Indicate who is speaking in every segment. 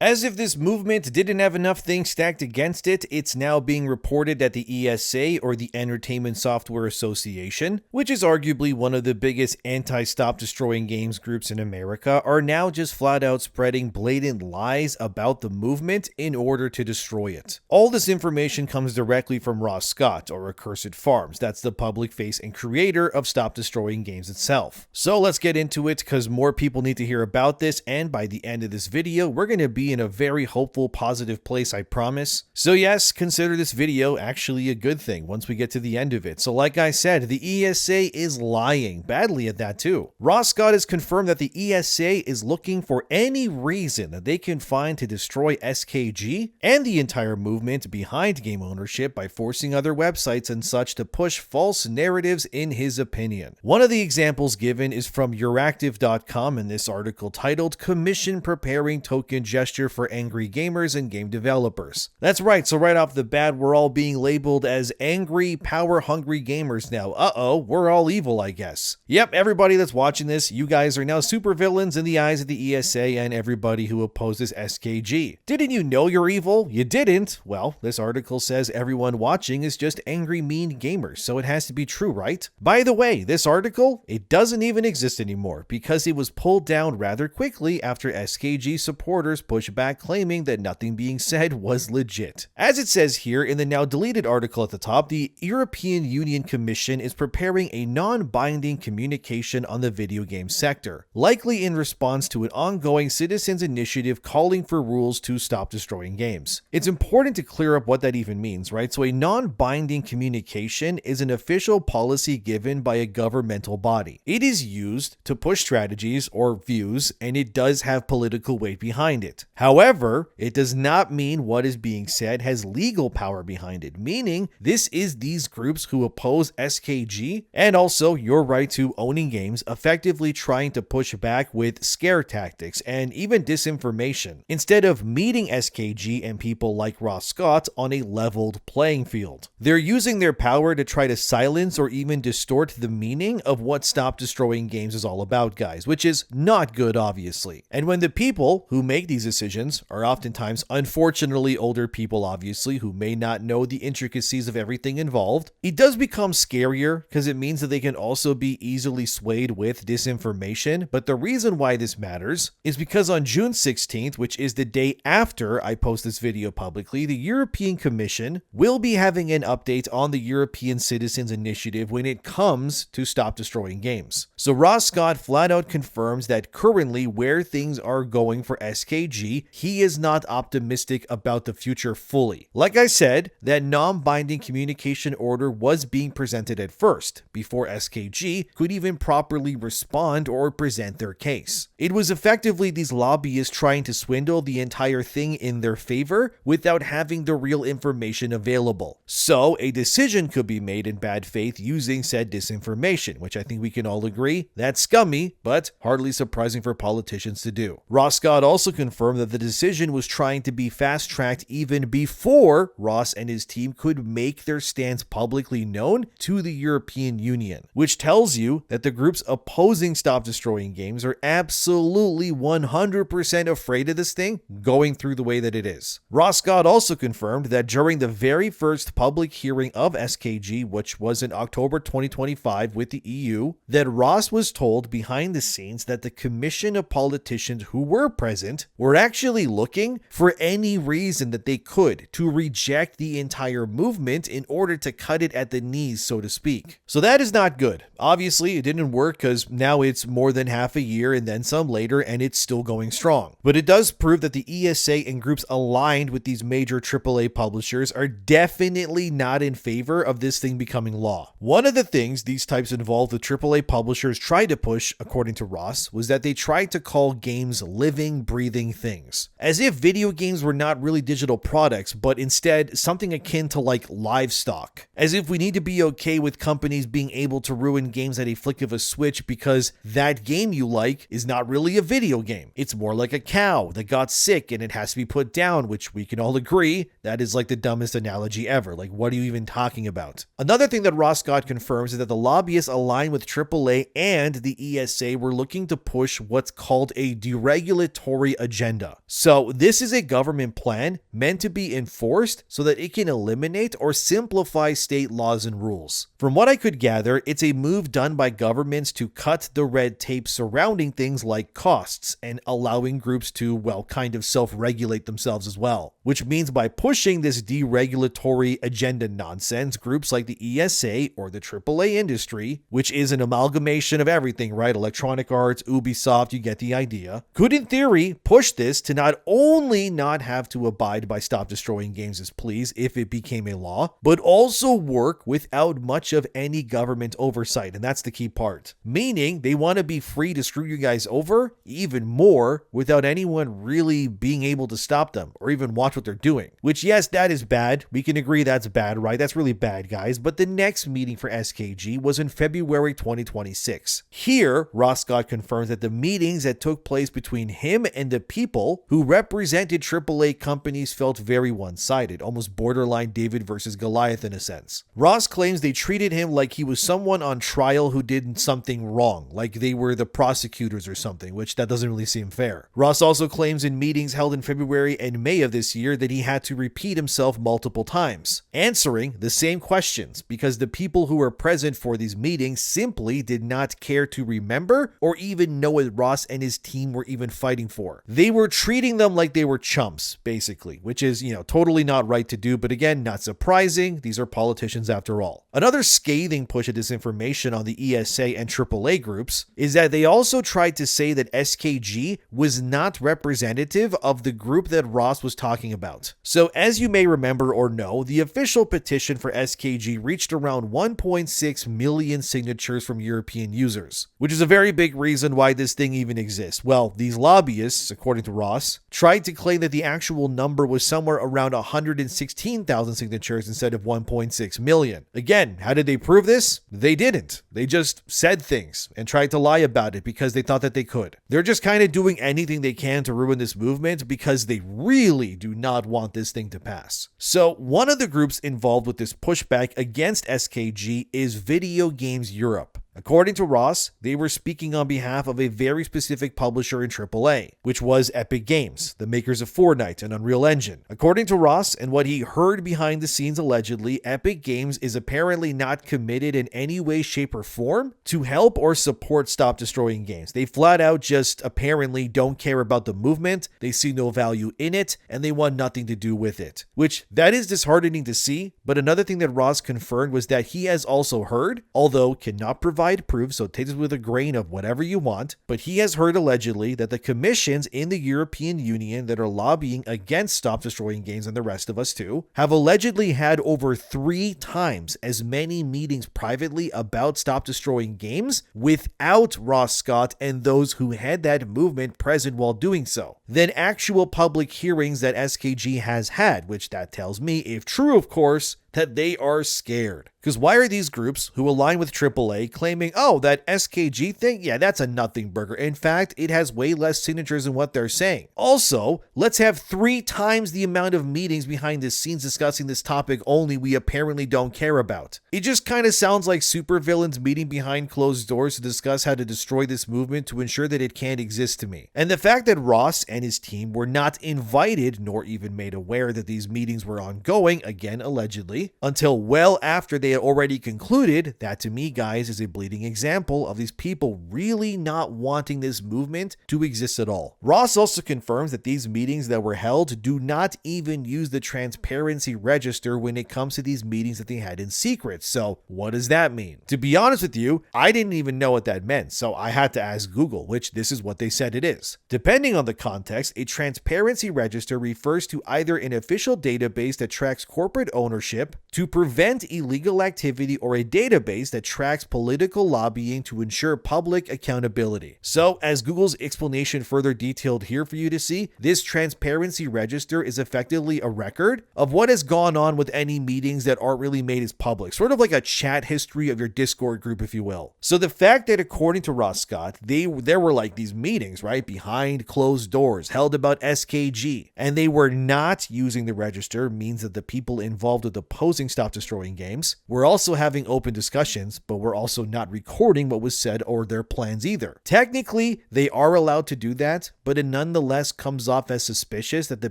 Speaker 1: As if this movement didn't have enough things stacked against it, it's now being reported that the ESA, or the Entertainment Software Association, which is arguably one of the biggest anti-stop destroying games groups in America, are now just flat out spreading blatant lies about the movement in order to destroy it. All this information comes directly from Ross Scott, or Accursed Farms. That's the public face and creator of Stop Destroying Games itself. So let's get into it, because more people need to hear about this, and by the end of this video, we're going to be in a very hopeful, positive place, I promise. So yes, consider this video actually a good thing once we get to the end of it. So like I said, the ESA is lying, badly at that too. Ross Scott has confirmed that the ESA is looking for any reason that they can find to destroy SKG and the entire movement behind game ownership by forcing other websites and such to push false narratives in his opinion. One of the examples given is from Euractiv.com in this article titled "Commission Preparing Token Gesture for Angry Gamers and Game Developers." That's right, so right off the bat, we're all being labeled as angry, power-hungry gamers now. Uh-oh, we're all evil, I guess. Yep, everybody that's watching this, you guys are now supervillains in the eyes of the ESA and everybody who opposes SKG. Didn't you know you're evil? You didn't? Well, this article says everyone watching is just angry, mean gamers, so it has to be true, right? By the way, this article, it doesn't even exist anymore because it was pulled down rather quickly after SKG supporters pushed back claiming that nothing being said was legit. As it says here in the now deleted article at the top, the European Union Commission is preparing a non-binding communication on the video game sector, likely in response to an ongoing citizens' initiative calling for rules to stop destroying games. It's important to clear up what that even means, right? So a non-binding communication is an official policy given by a governmental body. It is used to push strategies or views, and it does have political weight behind it. However, it does not mean what is being said has legal power behind it, meaning this is these groups who oppose SKG and also your right to owning games effectively trying to push back with scare tactics and even disinformation, instead of meeting SKG and people like Ross Scott on a leveled playing field. They're using their power to try to silence or even distort the meaning of what Stop Destroying Games is all about, guys, which is not good, obviously. And when the people who make these decisions are oftentimes, unfortunately, older people, obviously, who may not know the intricacies of everything involved, it does become scarier because it means that they can also be easily swayed with disinformation. But the reason why this matters is because on June 16th, which is the day after I post this video publicly, the European Commission will be having an update on the European Citizens Initiative when it comes to Stop Destroying Games. So Ross Scott flat out confirms that currently where things are going for SKG, he is not optimistic about the future fully. Like I said, that non-binding communication order was being presented at first, before SKG could even properly respond or present their case. It was effectively these lobbyists trying to swindle the entire thing in their favor without having the real information available. So a decision could be made in bad faith using said disinformation, which I think we can all agree that's scummy, but hardly surprising for politicians to do. Ross Scott also confirmed that the decision was trying to be fast-tracked even before Ross and his team could make their stance publicly known to the European Union, which tells you that the groups opposing Stop Destroying Games are absolutely 100% afraid of this thing going through the way that it is. Ross Scott also confirmed that during the very first public hearing of SKG, which was in October 2025 with the EU, that Ross was told behind the scenes that the commission of politicians who were present were actually looking for any reason that they could to reject the entire movement in order to cut it at the knees, so to speak. So that is not good. Obviously, it didn't work because now it's more than half a year and then some later, and it's still going strong. But it does prove that the ESA and groups aligned with these major AAA publishers are definitely not in favor of this thing becoming law. One of the things these types involved with AAA publishers tried to push, according to Ross, was that they tried to call games living, breathing things, as if video games were not really digital products, but instead something akin to like livestock, as if we need to be okay with companies being able to ruin games at a flick of a switch because that game you like is not really a video game. It's more like a cow that got sick and it has to be put down, which we can all agree that is like the dumbest analogy ever. Like, what are you even talking about? Another thing that Ross Scott confirms is that the lobbyists aligned with AAA and the ESA were looking to push what's called a deregulatory agenda. data. So this is a government plan meant to be enforced so that it can eliminate or simplify state laws and rules. From what I could gather, it's a move done by governments to cut the red tape surrounding things like costs and allowing groups to, well, kind of self-regulate themselves as well. Which means by pushing this deregulatory agenda nonsense, groups like the ESA or the AAA industry, which is an amalgamation of everything, right? Electronic Arts, Ubisoft, you get the idea, could in theory push this to not only not have to abide by Stop Destroying Games' pleas if it became a law, but also work without much of any government oversight. And that's the key part. Meaning they want to be free to screw you guys over even more without anyone really being able to stop them or even watch what they're doing. Which, yes, that is bad. We can agree that's bad, right? That's really bad, guys. But the next meeting for SKG was in February 2026. Here, Ross Scott confirms that the meetings that took place between him and the people who represented AAA companies felt very one-sided, almost borderline David versus Goliath in a sense. Ross claims they treated him like he was someone on trial who did something wrong, like they were the prosecutors or something, which that doesn't really seem fair. Ross also claims in meetings held in February and May of this year that he had to repeat himself multiple times, answering the same questions because the people who were present for these meetings simply did not care to remember or even know what Ross and his team were even fighting for. They were treating them like they were chumps, basically, which is, totally not right to do, but again, not surprising. These are politicians after all. Another scathing push of disinformation on the ESA and AAA groups is that they also tried to say that SKG was not representative of the group that Ross was talking about. So as you may remember or know, the official petition for SKG reached around 1.6 million signatures from European users, which is a very big reason why this thing even exists. Well, these lobbyists, according to Ross, tried to claim that the actual number was somewhere around 116,000 signatures instead of 1.6 million. Again, how did they prove this? They didn't. They just said things and tried to lie about it because they thought that they could. They're just kind of doing anything they can to ruin this movement because they really do not want this thing to pass. So one of the groups involved with this pushback against SKG is Video Games Europe. According to Ross, they were speaking on behalf of a very specific publisher in AAA, which was Epic Games, the makers of Fortnite and Unreal Engine. According to Ross, and what he heard behind the scenes allegedly, Epic Games is apparently not committed in any way, shape, or form to help or support Stop Destroying Games. They flat out just apparently don't care about the movement, they see no value in it, and they want nothing to do with it. Which, that is disheartening to see, but another thing that Ross confirmed was that he has also heard, although cannot provide proof, so take this with a grain of whatever you want, but he has heard allegedly that the commissions in the European Union that are lobbying against Stop Destroying Games and the rest of us too, have allegedly had over 3 times as many meetings privately about Stop Destroying Games without Ross Scott and those who had that movement present while doing so, than actual public hearings that SKG has had, which that tells me, if true of course, that they are scared. Because why are these groups who align with AAA claiming, oh, that SKG thing? Yeah, that's a nothing burger. In fact, it has way less signatures than what they're saying. Also, let's have 3 times the amount of meetings behind the scenes discussing this topic only we apparently don't care about. It just kind of sounds like supervillains meeting behind closed doors to discuss how to destroy this movement to ensure that it can't exist to me. And the fact that Ross and his team were not invited nor even made aware that these meetings were ongoing, again allegedly, until well after they had already concluded, that to me, guys, is a bleeding example of these people really not wanting this movement to exist at all. Ross also confirms that these meetings that were held do not even use the transparency register when it comes to these meetings that they had in secret. So what does that mean? To be honest with you, I didn't even know what that meant, so I had to ask Google, which this is what they said it is. Depending on the context, a transparency register refers to either an official database that tracks corporate ownership to prevent illegal activity or a database that tracks political lobbying to ensure public accountability. So, as Google's explanation further detailed here for you to see, this transparency register is effectively a record of what has gone on with any meetings that aren't really made as public, sort of like a chat history of your Discord group, if you will. So the fact that according to Ross Scott, there were like these meetings, right, behind closed doors stores held about SKG, and they were not using the register means that the people involved with opposing Stop Destroying Games were also having open discussions, but were also not recording what was said or their plans either. Technically, they are allowed to do that, but it nonetheless comes off as suspicious that the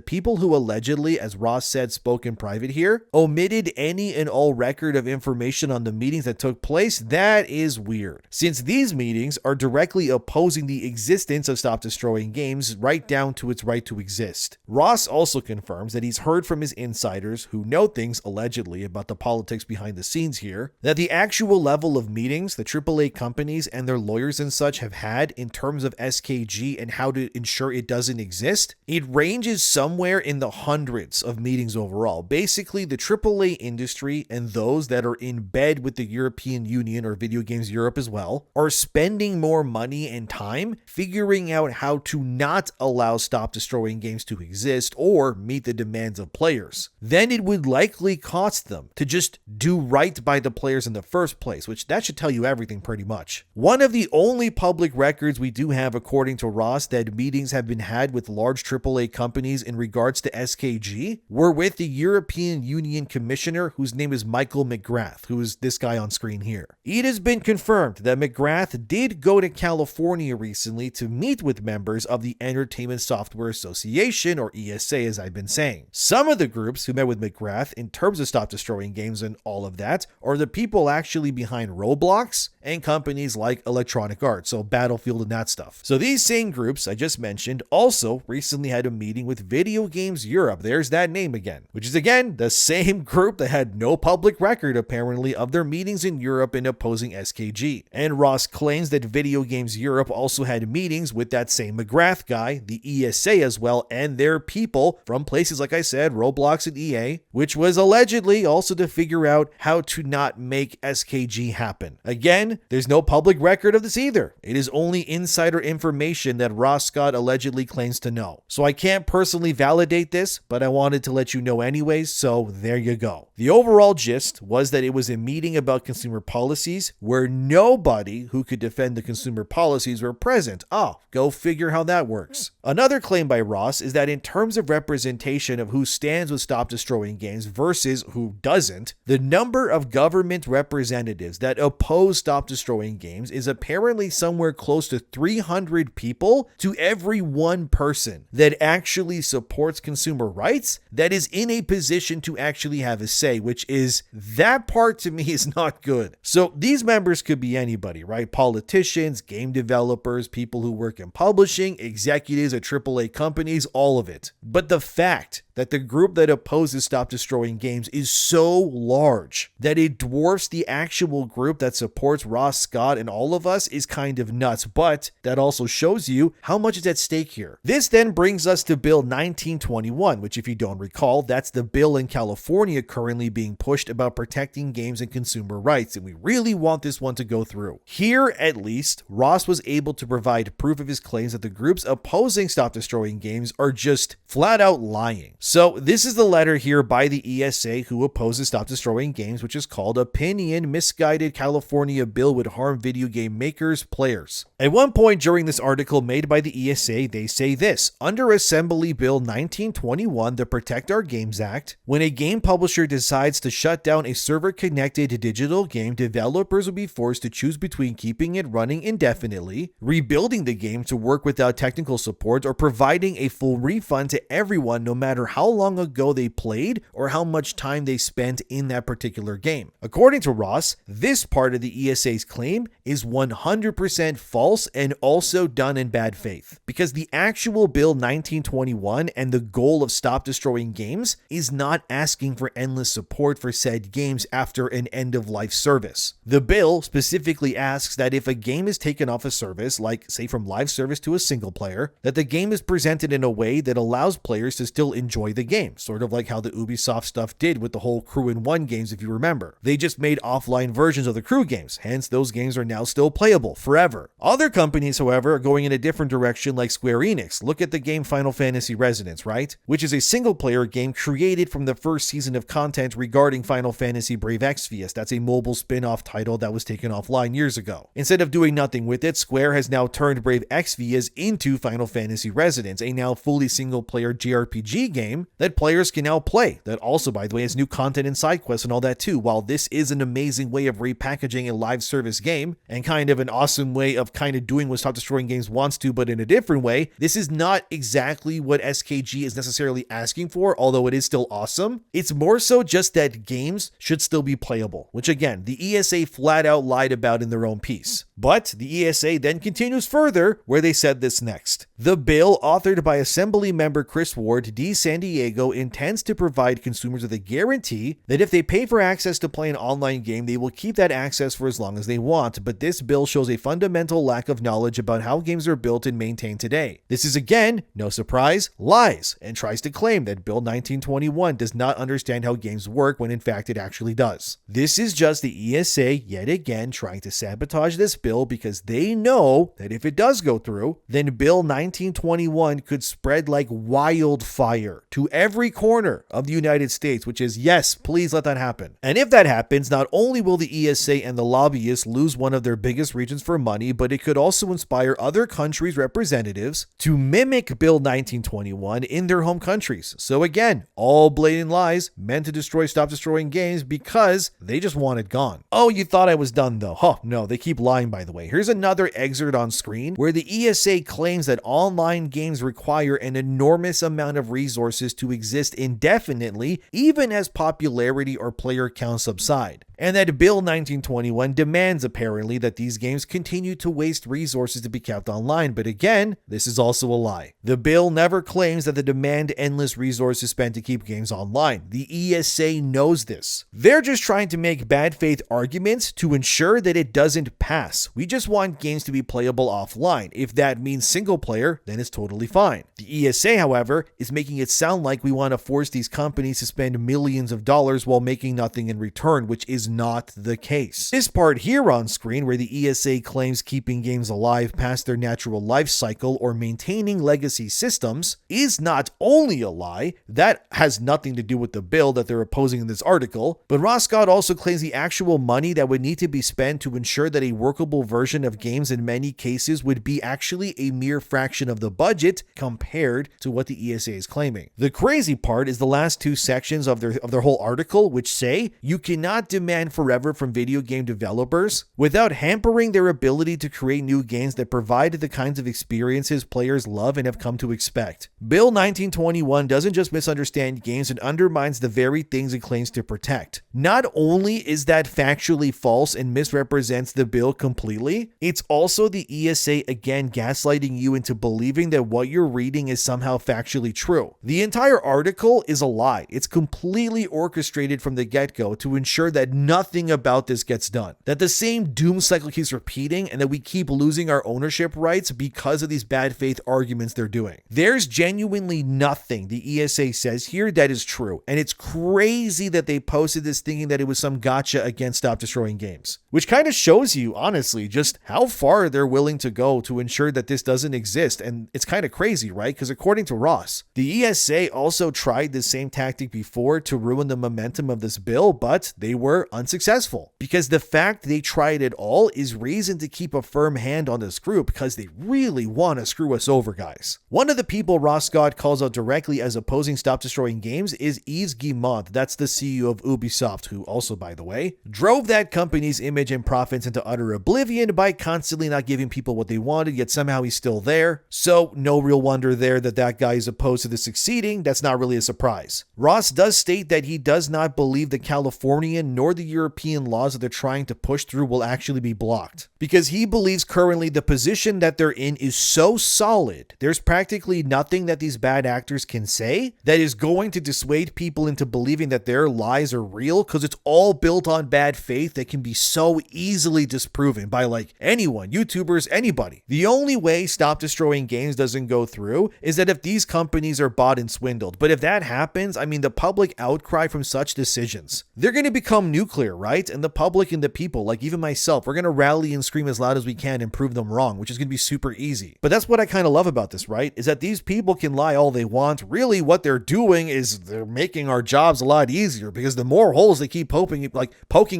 Speaker 1: people who allegedly, as Ross said, spoke in private here, omitted any and all record of information on the meetings that took place. That is weird, since these meetings are directly opposing the existence of Stop Destroying Games right down to its right to exist. Ross also confirms that he's heard from his insiders who know things allegedly about the politics behind the scenes here, that the actual level of meetings the AAA companies and their lawyers and such have had in terms of SKG and how to ensure it doesn't exist, it ranges somewhere in the hundreds of meetings overall. Basically, the AAA industry and those that are in bed with the European Union or Video Games Europe as well are spending more money and time figuring out how to not allow Stop Destroying Games to exist or meet the demands of players. Then it would likely cost them to just do right by the players in the first place, which that should tell you everything pretty much. One of the only public records we do have, according to Ross, that meetings have been had with large AAA companies in regards to SKG were with the European Union Commissioner, whose name is Michael McGrath, who is this guy on screen here. It has been confirmed that McGrath did go to California recently to meet with members of the Entertainment Software Association, or ESA, as I've been saying. Some of the groups who met with McGrath in terms of Stop Destroying Games and all of that are the people actually behind Roblox and companies like Electronic Arts, so Battlefield and that stuff. So these same groups I just mentioned also recently had a meeting with Video Games Europe. There's that name again, which is again the same group that had no public record apparently of their meetings in Europe in opposing SKG. And Ross claims that Video Games Europe also had meetings with that same McGrath guy, the ESA as well, and their people from places like I said, Roblox and EA, which was allegedly also to figure out how to not make SKG happen. Again, there's no public record of this either. It is only insider information that Ross Scott allegedly claims to know. So I can't personally validate this, but I wanted to let you know anyways, so there you go. The overall gist was that it was a meeting about consumer policies where nobody who could defend the consumer policies were present. Oh, go figure how that works. Another claim by Ross is that in terms of representation of who stands with Stop Destroying Games versus who doesn't, the number of government representatives that oppose Stop Destroying Games is apparently somewhere close to 300 people to every one person that actually supports consumer rights that is in a position to actually have a say, which is, that part to me is not good. So these members could be anybody, right? Politicians, game developers, people who work in publishing, executives at AAA companies, all of it. But the fact that the group that opposes Stop Destroying Games is so large that it dwarfs the actual group that supports Ross Scott and all of us is kind of nuts, but that also shows you how much is at stake here. This then brings us to Bill 1921, which if you don't recall, that's the bill in California currently being pushed about protecting games and consumer rights, and we really want this one to go through. Here, at least, Ross was able to provide proof of his claims that the groups opposing Stop Destroying Games are just flat out lying. So this is the letter here by the ESA who opposes Stop Destroying Games, which is called Opinion Misguided California Bill Would Harm Video Game Makers, Players. At one point during this article made by the ESA, they say this: under Assembly Bill 1921, the Protect Our Games Act, when a game publisher decides to shut down a server-connected digital game, developers will be forced to choose between keeping it running indefinitely, rebuilding the game to work without technical support, or providing a full refund to everyone no matter how long ago they played or how much time they spent in that particular game. According to Ross, this part of the ESA's claim is 100% false and also done in bad faith, because the actual Bill 1921 and the goal of Stop Destroying Games is not asking for endless support for said games after an end-of-life service. The bill specifically asks that if a game is taken off a service, like say from live service to a single player, that the game is presented in a way that allows players to still enjoy destroy the game, sort of like how the Ubisoft stuff did with the whole Crew in 1 games, if you remember. They just made offline versions of the Crew games, hence those games are now still playable forever. Other companies, however, are going in a different direction, like Square Enix. Look at the game Final Fantasy Resonance, right? Which is a single-player game created from the first season of content regarding Final Fantasy Brave Exvius. That's a mobile spin-off title that was taken offline years ago. Instead of doing nothing with it, Square has now turned Brave Exvius into Final Fantasy Resonance, a now fully single-player JRPG game that players can now play. That also, by the way, has new content and side quests and all that too. While this is an amazing way of repackaging a live service game, and kind of an awesome way of kind of doing what Stop Destroying Games wants to, but in a different way, this is not exactly what SKG is necessarily asking for, although it is still awesome. It's more so just that games should still be playable, which again, the ESA flat out lied about in their own piece. But the ESA then continues further, where they said this next. The bill, authored by Assembly member Chris Ward, D. San Diego, intends to provide consumers with a guarantee that if they pay for access to play an online game, they will keep that access for as long as they want. But this bill shows a fundamental lack of knowledge about how games are built and maintained today. This is again, no surprise, lies, and tries to claim that Bill 1921 does not understand how games work when in fact it actually does. This is just the ESA yet again trying to sabotage this bill because they know that if it does go through, then Bill 1921 could spread like wildfire to every corner of the United States, which is, yes, please let that happen. And if that happens, not only will the ESA and the lobbyists lose one of their biggest regions for money, but it could also inspire other countries' representatives to mimic Bill 1921 in their home countries. So again, all blatant lies meant to destroy Stop Destroying Games because they just want it gone. Oh, you thought I was done though? Huh, no, they keep lying, by the way. Here's another excerpt on screen where the ESA claims that online games require an enormous amount of resources to exist indefinitely, even as popularity or player count subside. And that Bill 1921 demands apparently that these games continue to waste resources to be kept online, but again, this is also a lie. The bill never claims that the demand endless resources spent to keep games online. The ESA knows this. They're just trying to make bad faith arguments to ensure that it doesn't pass. We just want games to be playable offline. If that means single player, then it's totally fine. The ESA, however, is making it sound like we want to force these companies to spend millions of dollars while making nothing in return, which is not the case. This part here on screen, where the ESA claims keeping games alive past their natural life cycle or maintaining legacy systems, is not only a lie. That has nothing to do with the bill that they're opposing in this article, but Ross Scott also claims the actual money that would need to be spent to ensure that a workable version of games in many cases would be actually a mere fraction of the budget compared to what the ESA is claiming. The crazy part is the last two sections of their whole article, which say you cannot demand forever from video game developers without hampering their ability to create new games that provide the kinds of experiences players love and have come to expect. Bill 1921 doesn't just misunderstand games, it undermines the very things it claims to protect. Not only is that factually false and misrepresents the bill completely, it's also the ESA again gaslighting you into believing that what you're reading is somehow factually true. The entire article is a lie. It's completely orchestrated from the get-go to ensure that nothing about this gets done, that the same doom cycle keeps repeating, and that we keep losing our ownership rights because of these bad faith arguments they're doing. There's genuinely nothing the ESA says here that is true, and it's crazy that they posted this thinking that it was some gotcha against Stop Destroying Games, which kind of shows you, honestly, just how far they're willing to go to ensure that this doesn't exist. And it's kind of crazy, right? Because according to Ross, the ESA also tried the same tactic before to ruin the momentum of this bill, but they were unsuccessful, because the fact they tried it all is reason to keep a firm hand on this group, because they really want to screw us over, guys. One of the people Ross Scott calls out directly as opposing Stop Destroying Games is Yves Guillemot. That's the CEO of Ubisoft, who also, by the way, drove that company's image and profits into utter oblivion by constantly not giving people what they wanted, yet somehow he's still there. So no real wonder there that that guy is opposed to this succeeding. That's not really a surprise. Ross does state that he does not believe the Californian nor the the European laws that they're trying to push through will actually be blocked. Because he believes currently the position that they're in is so solid, there's practically nothing that these bad actors can say that is going to dissuade people into believing that their lies are real, because it's all built on bad faith that can be so easily disproven by like anyone, YouTubers, anybody. The only way Stop Destroying Games doesn't go through is that if these companies are bought and swindled. But if that happens, I mean, the public outcry from such decisions, they're going to become nuclear, right? And the public and the people, like even myself, we're going to rally and scream as loud as we can and prove them wrong, which is going to be super easy. But that's what I kind of love about this, right? Is that these people can lie all they want. Really, what they're doing is they're making our jobs a lot easier, because the more holes they keep poking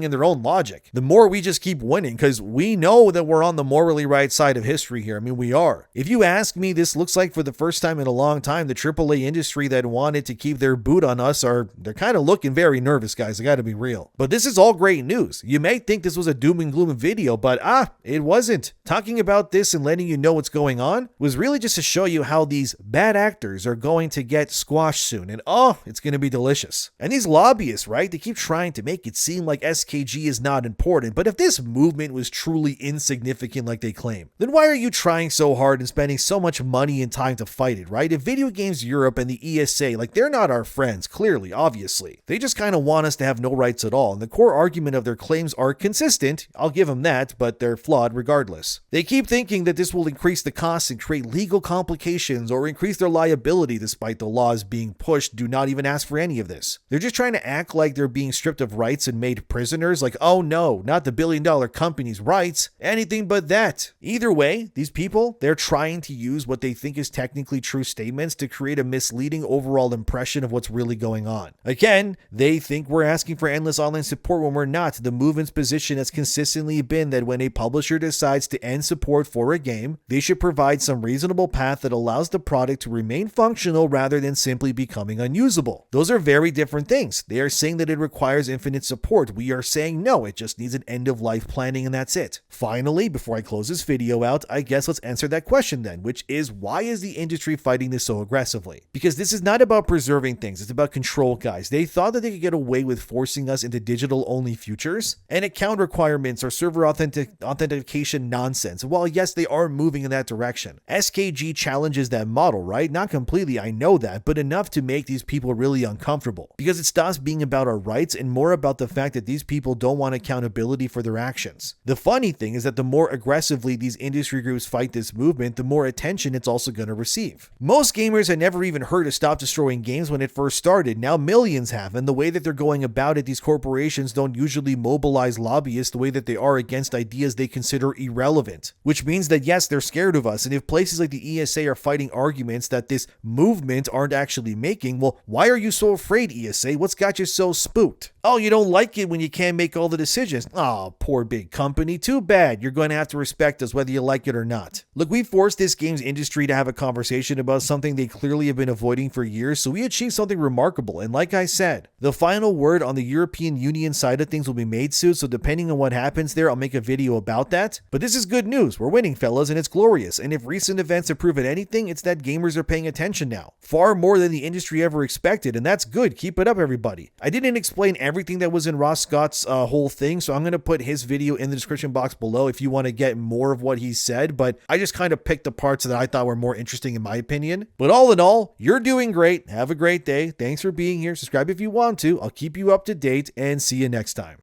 Speaker 1: in their own logic, the more we just keep winning, because we know that we're on the morally right side of history here. I mean, we are. If you ask me, this looks like for the first time in a long time, the AAA industry that wanted to keep their boot on us they're kind of looking very nervous, guys. I got to be real. But this is all great news. You may think this was a doom and gloom video, but it wasn't. Talking about this and letting you know what's going on was really just to show you how these bad actors are going to get squashed soon. And it's going to be delicious. And these lobbyists, right? They keep trying to make it seem like SKG is not important. But if this movement was truly insignificant like they claim, then why are you trying so hard and spending so much money and time to fight it, right? If Video Games Europe and the ESA, they're not our friends, clearly, obviously. They just kind of want us to have no rights at all. And the core argument of their claims are consistent. I'll give them that, but they're flawed regardless. They keep thinking that this will increase the costs and create legal complications or increase their liability, despite the laws being pushed do not even ask for any of this. They're just trying to act like they're being stripped of rights and made prisoners, like, oh no, not the billion-dollar company's rights, anything but that. Either way, these people, they're trying to use what they think is technically true statements to create a misleading overall impression of what's really going on. Again, they think we're asking for endless online support when we're not. The movement's position has consistently been that when a publisher decides to end support for a game, they should provide some reasonable path that allows the product to remain functional rather than simply becoming unusable. Those are very different things. They are saying that it requires infinite support. We are saying no, it just needs an end-of-life planning and that's it. Finally, before I close this video out, I guess let's answer that question then, which is, why is the industry fighting this so aggressively? Because this is not about preserving things, it's about control, guys. They thought that they could get away with forcing us into digital-only futures and account requirements or server authentication nonsense. While yes, they are moving in that direction, SKG challenges that model, right? Not completely, I know that, but enough to make these people really uncomfortable, because it stops being about our rights and more about the fact that these people don't want accountability for their actions. The funny thing is that the more aggressively these industry groups fight this movement, the more attention it's also going to receive. Most gamers had never even heard of Stop Destroying Games when it first started. Now millions have, and the way that they're going about it, these corporations don't usually mobilize lobbyists the way that they are against ideas they consider irrelevant, which means that yes, they're scared of us. And if places like the ESA are fighting arguments that this movement aren't actually making, well, why are you so afraid, ESA? What's got you so spooked? Oh, you don't like it when you can't make all the decisions. Oh, poor big company. Too bad. You're going to have to respect us whether you like it or not. Look, we forced this games industry to have a conversation about something they clearly have been avoiding for years, so we achieved something remarkable. And like I said, the final word on the European Union side of things will be made soon, so depending on what happens there, I'll make a video about that. But this is good news. We're winning, fellas, and it's glorious. And if recent events have proven anything, it's that gamers are paying attention now. Far more than the industry ever expected, and that's good. Keep it up, everybody. I didn't explain everything that was in Ross Scott's whole thing, so I'm going to put his video in the description box below if you want to get more of what he said, but I just kind of picked the parts that I thought were more interesting in my opinion. But all in all, you're doing great. Have a great day. Thanks for being here. Subscribe if you want to. I'll keep you up to date, and see you next time.